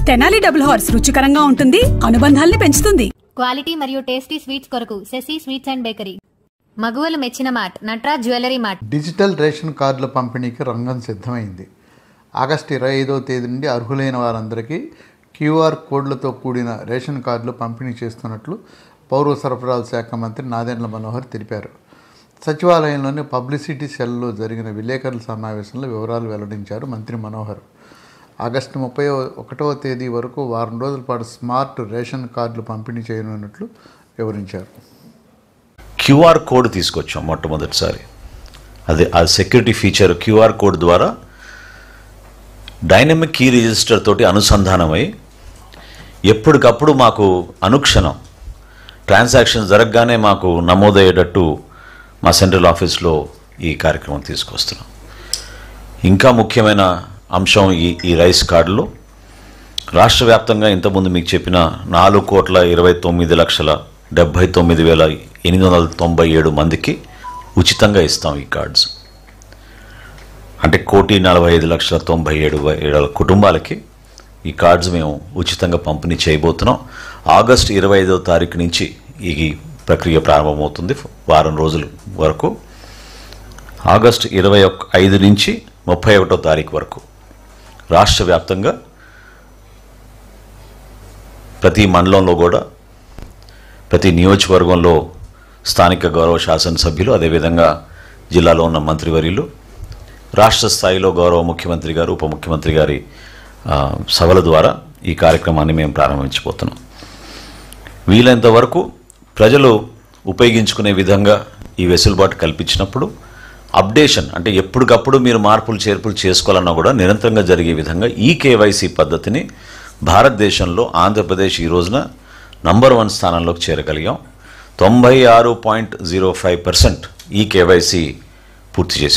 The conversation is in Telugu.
తెనాలి డబుల్ హార్స్ రుచికరంగా ఉంటుంది, అనుబంధాల్ని పెంచుతుంది. క్వాలిటీ మరియు టేస్టీ స్వీట్స్ కొరకు శశి స్వీట్స్ అండ్ బేకరీ. మగువలు మెచ్చిన mart Nataraj jewellery mart. Digital ration కార్డుల పంపిణీకి రంగం సిద్ధమైంది. ఆగస్టు 25వ తేదీ నుండి అర్హులైన వారందరికీ QR కోడ్లతో కూడిన రేషన్ కార్డులు పంపిణీ చేస్తున్నట్లు పౌర సరఫరాల శాఖ మంత్రి నాదెండ్ల మనోహర్ తెలిపారు. సచివాలయంలోని పబ్లిసిటీ సెల్లో జరిగిన విలేకరుల సమావేశంలో వివరాలు వెల్లడించారు మంత్రి మనోహర్. ఆగస్టు 31వ తేదీ వరకు వారం రోజుల పాటు స్మార్ట్ రేషన్ కార్డులు పంపిణీ చేయనున్నట్లు వివరించారు. QR కోడ్ తీసుకొచ్చాం మొట్టమొదటిసారి. ఆ సెక్యూరిటీ ఫీచర్ QR కోడ్ ద్వారా డైనమిక్ కీ రిజిస్టర్ తోటి అనుసంధానమై ఎప్పటికప్పుడు మాకు అనుక్షణం ట్రాన్సాక్షన్ జరగగానే మాకు నమోదయ్యేటట్టు మా సెంట్రల్ ఆఫీస్లో ఈ కార్యక్రమం తీసుకొస్తున్నాం. ఇంకా ముఖ్యమైన అంశం ఈ రైస్ కార్డులో రాష్ట్ర వ్యాప్తంగా ఇంతకుముందు మీకు చెప్పిన 4,29,79,897 మందికి ఉచితంగా ఇస్తాం ఈ కార్డ్స్. అంటే 1,45,97,000 కుటుంబాలకి ఈ కార్డ్స్ మేము ఉచితంగా పంపిణీ చేయబోతున్నాం. ఆగస్టు 25వ తారీఖు నుంచి ఈ ప్రక్రియ ప్రారంభమవుతుంది. వారం రోజుల వరకు ఆగస్టు 25 నుంచి 31వ తారీఖు వరకు రాష్ట్ర వ్యాప్తంగా ప్రతి మండలంలో కూడా ప్రతి నియోజకవర్గంలో స్థానిక గౌరవ శాసనసభ్యులు, అదేవిధంగా జిల్లాలో ఉన్న మంత్రివర్యులు, రాష్ట్ర స్థాయిలో గౌరవ ముఖ్యమంత్రి గారు, ఉప ముఖ్యమంత్రి గారి సభల ద్వారా ఈ కార్యక్రమాన్ని మేము ప్రారంభించబోతున్నాం. వీలైనంత వరకు ప్రజలు ఉపయోగించుకునే విధంగా ఈ వెసులుబాటు కల్పించినప్పుడు అప్డేషన్ అంటే ఎప్పటికప్పుడు మీరు మార్పులు చేర్పులు చేసుకోవాలన్నా కూడా నిరంతరంగా జరిగే విధంగా ఈ KYC పద్ధతిని భారతదేశంలో ఆంధ్రప్రదేశ్ ఈ రోజున నంబర్ 1 స్థానంలోకి చేరగలిగాం. 96.05% ఈ KYC పూర్తి చేశాం.